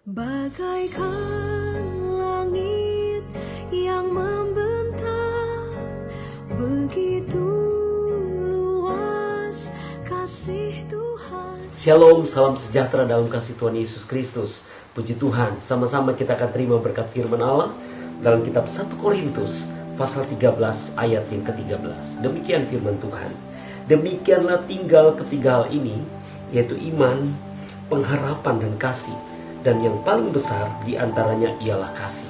Bagaikan langit yang membentang, begitu luas kasih Tuhan. Shalom, salam sejahtera dalam kasih Tuhan Yesus Kristus. Puji Tuhan, sama-sama kita akan terima berkat firman Allah dalam kitab 1 Korintus pasal 13 ayat yang ke-13. Demikian firman Tuhan. Demikianlah tinggal ketiga hal ini, yaitu iman, pengharapan dan kasih. Dan yang paling besar diantaranya ialah kasih.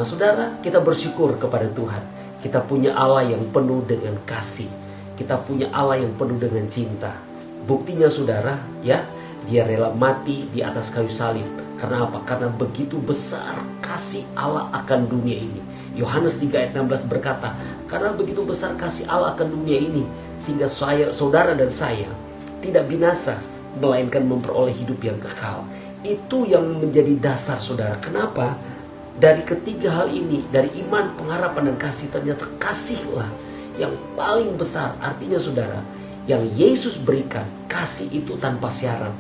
Nah saudara, kita bersyukur kepada Tuhan. Kita punya Allah yang penuh dengan kasih. Kita punya Allah yang penuh dengan cinta. Buktinya saudara, ya, dia rela mati di atas kayu salib. Karena apa? Karena begitu besar kasih Allah akan dunia ini. Yohanes 3 ayat 16 berkata, karena begitu besar kasih Allah akan dunia ini, sehingga saudara dan saya tidak binasa, melainkan memperoleh hidup yang kekal. Itu yang menjadi dasar saudara. Kenapa? Dari ketiga hal ini, dari iman, pengharapan dan kasih, ternyata kasihlah yang paling besar. Artinya saudara, yang Yesus berikan, kasih itu tanpa syarat,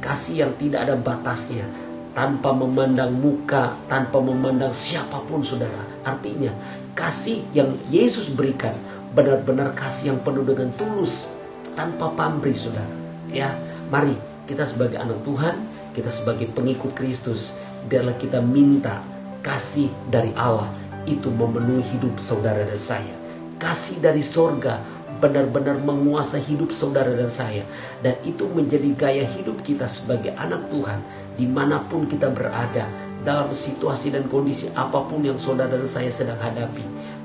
kasih yang tidak ada batasnya, tanpa memandang muka, tanpa memandang siapapun saudara. Artinya kasih yang Yesus berikan benar-benar kasih yang penuh dengan tulus, tanpa pamrih saudara. Ya, mari kita sebagai anak Tuhan, kita sebagai pengikut Kristus, biarlah kita minta kasih dari Allah itu memenuhi hidup saudara dan saya. Kasih dari sorga benar-benar menguasai hidup saudara dan saya. Dan itu menjadi gaya hidup kita sebagai anak Tuhan. Dimanapun kita berada, dalam situasi dan kondisi apapun yang saudara dan saya sedang hadapi,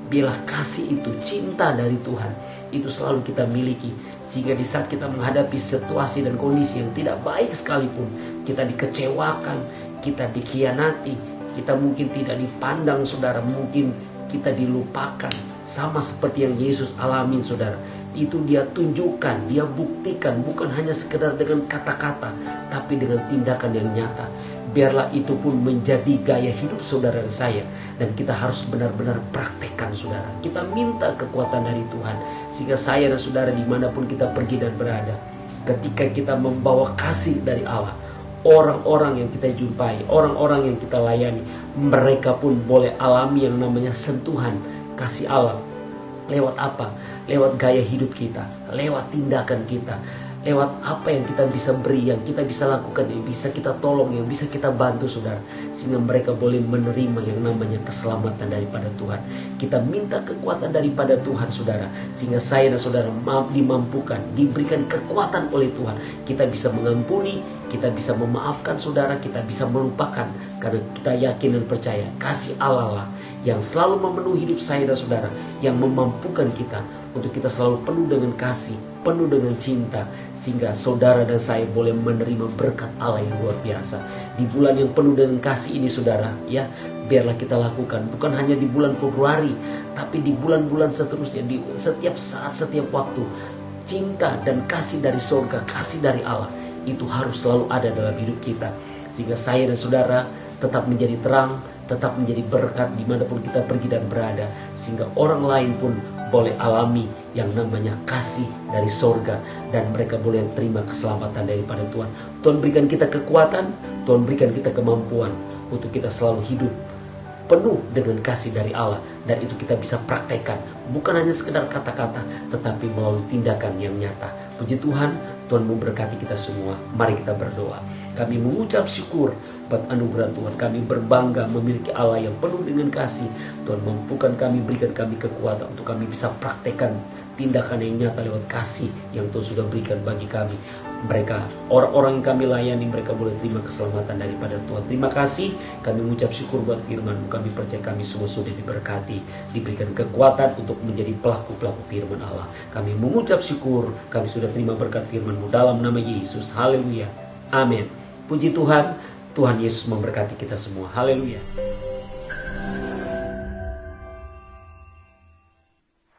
biarlah kasih itu, cinta dari Tuhan, itu selalu kita miliki. Sehingga di saat kita menghadapi situasi dan kondisi yang tidak baik sekalipun, kita dikecewakan, kita dikhianati, kita mungkin tidak dipandang saudara, mungkin kita dilupakan, sama seperti yang Yesus alami saudara. Itu dia tunjukkan, dia buktikan, bukan hanya sekedar dengan kata-kata, tapi dengan tindakan yang nyata. Biarlah itu pun menjadi gaya hidup saudara dan saya. Dan kita harus benar-benar praktekkan saudara. Kita minta kekuatan dari Tuhan, sehingga saya dan saudara dimanapun kita pergi dan berada, ketika kita membawa kasih dari Allah, orang-orang yang kita jumpai, orang-orang yang kita layani, mereka pun boleh alami yang namanya sentuhan kasih Allah. Lewat apa? Lewat gaya hidup kita, lewat tindakan kita, lewat apa yang kita bisa beri, yang kita bisa lakukan, yang bisa kita tolong, yang bisa kita bantu saudara. Sehingga mereka boleh menerima yang namanya keselamatan daripada Tuhan. Kita minta kekuatan daripada Tuhan saudara, sehingga saya dan saudara dimampukan, diberikan kekuatan oleh Tuhan. Kita bisa mengampuni, kita bisa memaafkan saudara, kita bisa melupakan. Karena kita yakin dan percaya kasih Allah lah yang selalu memenuhi hidup saya dan saudara, yang memampukan kita untuk kita selalu penuh dengan kasih, penuh dengan cinta, sehingga saudara dan saya boleh menerima berkat Allah yang luar biasa. Di bulan yang penuh dengan kasih ini saudara, ya, biarlah kita lakukan bukan hanya di bulan Februari, tapi di bulan-bulan seterusnya, di setiap saat, setiap waktu. Cinta dan kasih dari surga, kasih dari Allah, itu harus selalu ada dalam hidup kita, sehingga saya dan saudara tetap menjadi terang, tetap menjadi berkat dimanapun kita pergi dan berada, sehingga orang lain pun boleh alami yang namanya kasih dari sorga, dan mereka boleh terima keselamatan daripada Tuhan. Tuhan berikan kita kekuatan, Tuhan berikan kita kemampuan untuk kita selalu hidup penuh dengan kasih dari Allah, dan itu kita bisa praktekkan, bukan hanya sekedar kata-kata, tetapi melalui tindakan yang nyata. Puji Tuhan, Tuhan memberkati kita semua. Mari kita berdoa. Kami mengucap syukur buat anugerah Tuhan. Kami berbangga memiliki Allah yang penuh dengan kasih. Tuhan mampukan kami, berikan kami kekuatan untuk kami bisa praktekkan tindakan yang nyata lewat kasih yang Tuhan sudah berikan bagi kami. Mereka, orang-orang yang kami layani, mereka boleh terima keselamatan daripada Tuhan. Terima kasih, kami mengucap syukur buat firman. Kami percaya kami semua sudah diberkati, diberikan kekuatan untuk menjadi pelaku-pelaku firman Allah. Kami mengucap syukur, kami sudah terima berkat firman-Mu dalam nama Yesus. Haleluya, amin. Puji Tuhan, Tuhan Yesus memberkati kita semua. Haleluya.